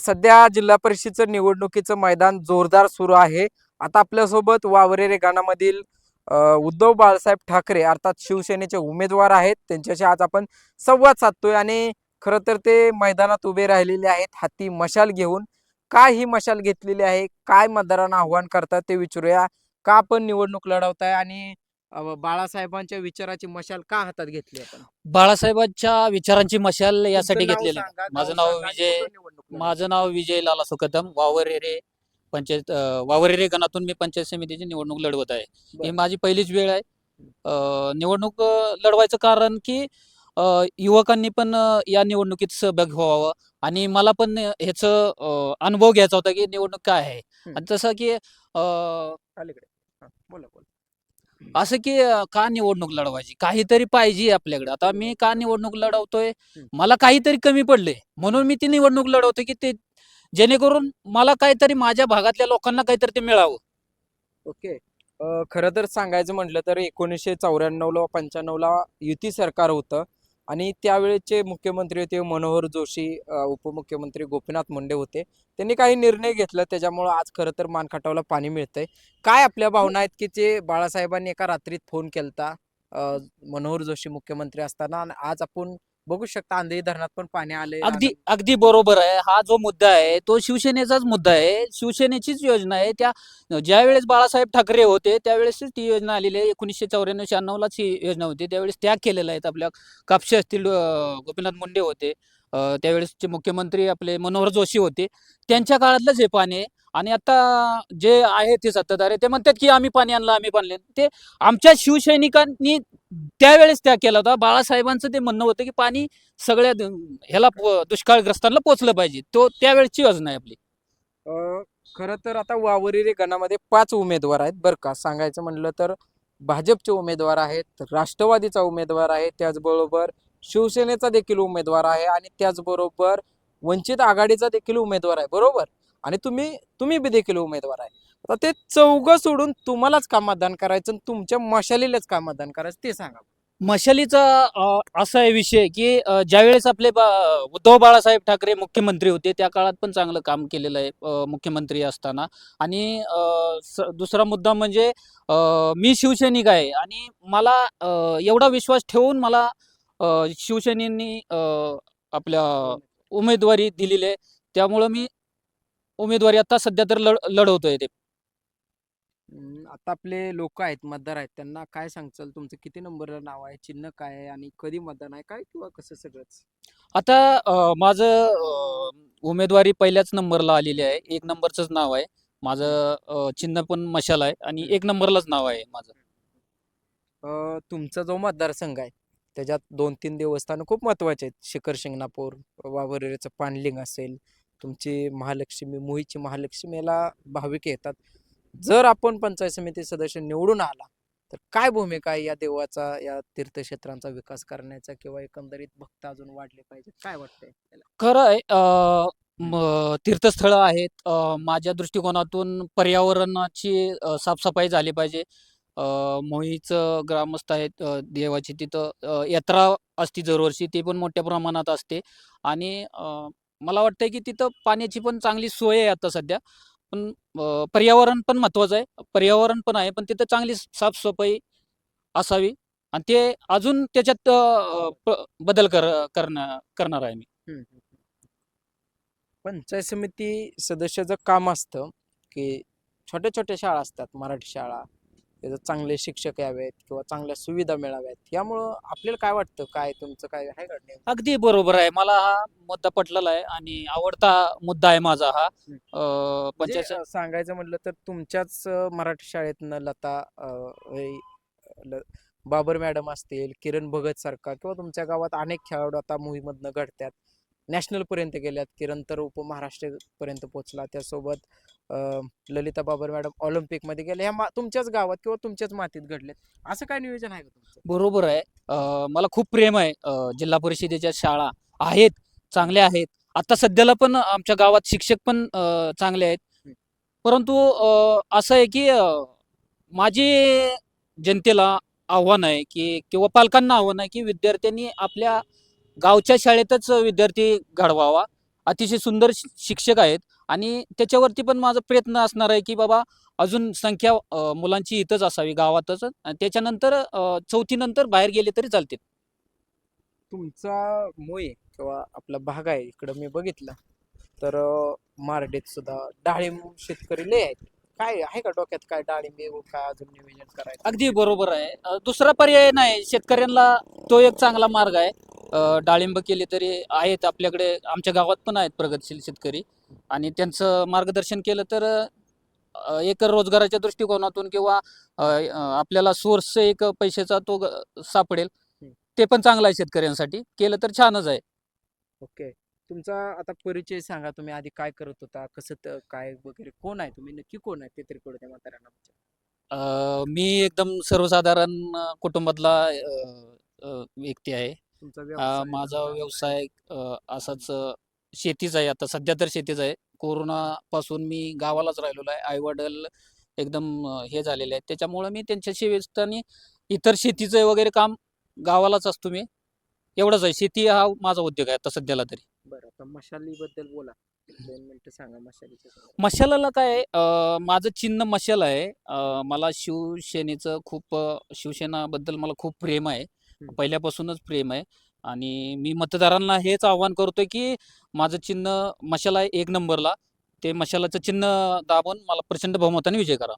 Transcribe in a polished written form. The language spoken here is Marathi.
सध्या जिल्हा परिषदचं निवडणुकीचं मैदान जोरदार सुरू आहे. आता आपल्यासोबत वावरे गाणामधील उद्धव बाळासाहेब ठाकरे अर्थात शिवसेनेचे उमेदवार आहेत. त्यांच्याशी आज आपण संवाद साधतोय आणि खरं तर ते मैदानात उभे राहिलेले आहेत हाती मशाल घेऊन. काय ही मशाल घेतलेली आहे? काय मतदारांना आव्हान करतात ते विचारूया. का आपण निवडणूक लढवताय आणि बाळासाहेबांच्या विचाराची मशाल का हातात घेतली आपण? बाळासाहेबांच्या विचारांची मशाल यासाठी तुमचं नाव घेतलेली आहे. सांगा, गाव माझं नाव सांगा आणि विजय कुठून निवडणूक लढवताय? माझं नाव विजय लाला सुकदम वावरेरे पंचायत वावरेरे गणातून मी पंचायत समितीची निवडणूक लढवत आहे. ही बरं. माझी पहिलीच वेळ आहे. निवडणूक लढवायचं कारण की युवकांनी पण या निवडणुकीत सहभाग व्हावा आणि मला पण ह्याचं अनुभव घ्यायचा होता की निवडणूक काय आहे. आणि तसं की अलीकडे. हां, बोला, बोला. असं की का निवडणूक लढवायची काहीतरी पाहिजे आपल्याकडे. आता मी का निवडणूक लढवतोय, मला काहीतरी कमी पडले म्हणून मी ती निवडणूक लढवतोय की ते जेणेकरून मला काहीतरी माझ्या भागातल्या लोकांना काहीतरी ते मिळावं. ओके. खरं तर सांगायचं म्हटलं तर 1994ला 95ला युती सरकार होतं आणि त्यावेळेचे मुख्यमंत्री होते मनोहर जोशी, उपमुख्यमंत्री गोपीनाथ मुंडे होते. त्यांनी काही निर्णय घेतला त्याच्यामुळं आज खरं तर मानखटावला पाणी मिळतंय. काय आपल्या भावना आहेत की ते बाळासाहेबांनी एका रात्रीत फोन केलता मनोहर जोशी मुख्यमंत्री असताना आणि आज आपण बघू शकता अंधेरी धरणात पण पाणी आले. अगदी अगदी बरोबर आहे. हा जो मुद्दा आहे तो शिवसेनेचाच मुद्दा आहे. शिवसेनेचीच योजना आहे. ज्या वेळेस बाळासाहेब ठाकरे होते त्यावेळेस ती योजना आलेली आहे. 1994-96लाच ही योजना होती. त्यावेळेस त्या केलेल्या आहेत. आपल्या कापशी असतील, गोपीनाथ मुंडे होते. त्यावेळेसचे मुख्यमंत्री आपले मनोहर जोशी होते. त्यांच्या काळातलंच हे पाणी आहे. आणि आता जे आहे ते सत्ताधारी ते म्हणतात की आम्ही पाणी आणलं, आम्ही पाणी आणलं. ते आमच्या शिवसैनिकांनी त्यावेळेस त्या केला होता. बाळासाहेबांचं ते म्हणणं होतं की पाणी सगळ्या ह्याला दुष्काळग्रस्तांना पोचलं पाहिजे. तो त्यावेळची योजना आहे आपली. खरं तर आता वावरिरे गणामध्ये 5 उमेदवार आहेत बरं का. सांगायचं म्हणलं तर भाजपचे उमेदवार आहेत, राष्ट्रवादीचा उमेदवार आहे, त्याचबरोबर शिवसेनेचा देखील उमेदवार आहे आणि त्याचबरोबर वंचित आघाडीचा देखील उमेदवार आहे, बरोबर? आणि तुम्ही तुम्ही बी देखील उमेदवार आहे. आता ते चौघं सोडून तुम्हालाच का मतदान करायचं आणि तुमच्या मशालीलाच का मतदान करायचं ते सांगा. मशालीचा असा आहे विषय की ज्यावेळेस आपले उद्धव बाळासाहेब ठाकरे मुख्यमंत्री होते त्या काळात पण चांगलं काम केलेलं आहे मुख्यमंत्री असताना. आणि दुसरा मुद्दा म्हणजे मी शिवसैनिक आहे आणि मला एवढा विश्वास ठेवून मला शिवसेनेनी आपल्या उमेदवारी दिलेली आहे. त्यामुळं मी उमेदवारी आता सध्या तर लढवतोय ते. आता आपले लोक आहेत, मतदार आहेत, त्यांना काय सांगचाल? तुमचं किती नंबरला नाव आहे, चिन्ह काय आहे आणि कधी मतदान आहे काय किंवा कसं सगळंच? आता माझं उमेदवारी पहिल्याच नंबरला आलेली आहे. 1 नंबरचंच नाव आहे. माझं चिन्ह पण मशाल आहे आणि 1 नंबरलाच नाव आहे माझं. तुमचा जो मतदारसंघ आहे त्याच्यात 2-3 देवस्थानं खूप महत्वाचे आहेत. शिखर शिंगणापूर, वाघोरेचं पाणलिंग असेल, तुमची महालक्ष्मी, मुळीची महालक्ष्मी याला भाविक येतात. जर आपण पंचायत समिती सदस्य निवडून आला तर काय भूमिका आहे या देवाचा, या तीर्थक्षेत्रांचा विकास करण्याचा किंवा एकंदरीत भक्त अजून वाढले पाहिजे, काय वाटतंय त्याला? खरं आहे, तीर्थस्थळं आहेत. माझ्या दृष्टिकोनातून पर्यावरणाची साफसफाई झाली पाहिजे. मोहीचं ग्रामस्थ आहेत, देवाची तिथं यात्रा असते दरवर्षी, ती पण मोठ्या प्रमाणात असते. आणि मला वाटतंय की तिथं पाण्याची पण चांगली सोय आहे आता सध्या. पण पर्यावरण पण महत्त्वाचं आहे. पर्यावरण पण आहे, पण तिथं चांगली साफसफाई असावी आणि ते अजून त्याच्यात बदल करणार आहे मी. हम्म. पंचायत समिती सदस्याचं काम असतं की छोट्या छोट्या शाळा असतात, मराठी शाळा, त्याच्यात चांगले शिक्षक यावेत किंवा चांगल्या सुविधा मिळाव्यात, यामुळं आपल्याला काय वाटतं? काय तुमचं काय आहे का नेमकं? अगदी बरोबर आहे. मला हा मुद्दा पटलेला आहे आणि आवडता मुद्दा आहे माझा हा. म्हणजे पंचायत सांगायचं म्हटलं तर तुमच्याच मराठी शाळेतनं लता बाबर मॅडम असतील, किरण भगत सारखा किंवा तुमच्या गावात अनेक खेळाडू आता मोहीमधनं घडतात, नॅशनल पर्यंत गेल्यात. किरण तर उपमहाराष्ट्र पर्यंत पोहोचला. त्यासोबत ललिता बाबर मॅडम ऑलिम्पिक मध्ये गेल्या. ह्या तुमच्याच गावात किंवा तुमच्याच मातीत घडलेत. असं काय नियोजन आहे का तुमचं? बरोबर आहे. मला खूप प्रेम आहे. जिल्हा परिषदेच्या शाळा आहेत, चांगल्या आहेत. आता सध्याला पण आमच्या गावात शिक्षक पण चांगले आहेत. परंतु असं आहे की माझी जनतेला आव्हान आहे की किंवा पालकांना आव्हान आहे की विद्यार्थ्यांनी आपल्या गावच्या शाळेतच विद्यार्थी घडवावा अतिशय सुंदर शिक्षक आहेत आणि त्याच्यावरती पण माझा प्रयत्न असणार आहे की बाबा अजून संख्या मुलांची इथंच असावी गावातच आणि त्याच्यानंतर चौथी नंतर बाहेर गेले तरी चालते. तुमचा मोये किंवा आपला भाग आहे इकडं मी बघितलं तर मारडेत सुद्धा डाळिंब शेतकरी लय आहेत. काय आहे का डोक्यात काय डाळिंब काय अजून नियोजन करायचं? अगदी बरोबर आहे. दुसरा पर्याय नाही शेतकऱ्यांना, तो एक चांगला मार्ग आहे. डाळिंब केले तरी आहेत आपल्याकडे, आमच्या गावात पण आहेत प्रगतशील शेतकरी आणि त्यांचं मार्गदर्शन केलं तर एक रोजगाराच्या दृष्टिकोनातून किंवा आपल्याला सोर्स एक पैशाचा तो सापडेल. हम्म. ते पण चांगलं आहे शेतकऱ्यांसाठी, केलं तर छानच आहे. ओके. तुमचा आता परिचय सांगा, तुम्ही आधी काय करत होता, कसं काय वगैरे, कोण आहे तुम्ही, नक्की कोण आहे ते तरी कळू द्या म्हाताऱ्यांना आमच्या. मी एकदम सर्वसाधारण कुटुंबातला व्यक्ती आहे. तुमचा व्यवसाय माझा धंदा व्यवसाय असाच शेतीच आहे. आता सध्या तर शेतीच आहे. कोरोनापासून मी गावालाच राहिलेलो आहे. आई-वडील एकदम हे झालेले आहेत. त्याच्यामुळं मी त्यांच्याशी व्यस्त आणि इतर शेतीचं वगैरे काम गावालाच असतो मी. एवढंच आहे. शेती हा माझा उद्योग आहे आता सध्याला तरी. बरं, आता मशालीबद्दल बोला. 2 मिनिटं सांगा मशालीच्या संदर्भात. मशालाला काय आहे, माझं चिन्ह मशाल आहे. मला शिवसेनेचं खूप शिवसेनाबद्दल मला खूप प्रेम आहे. पहिल्यापासूनच प्रेम आहे आणि मी मतदारांना हेच आव्हान करतोय की माझं चिन्ह मशाल आहे 1 नंबरला. ते मशालाचं चिन्ह दाबून मला प्रचंड बहुमताने विजय करा.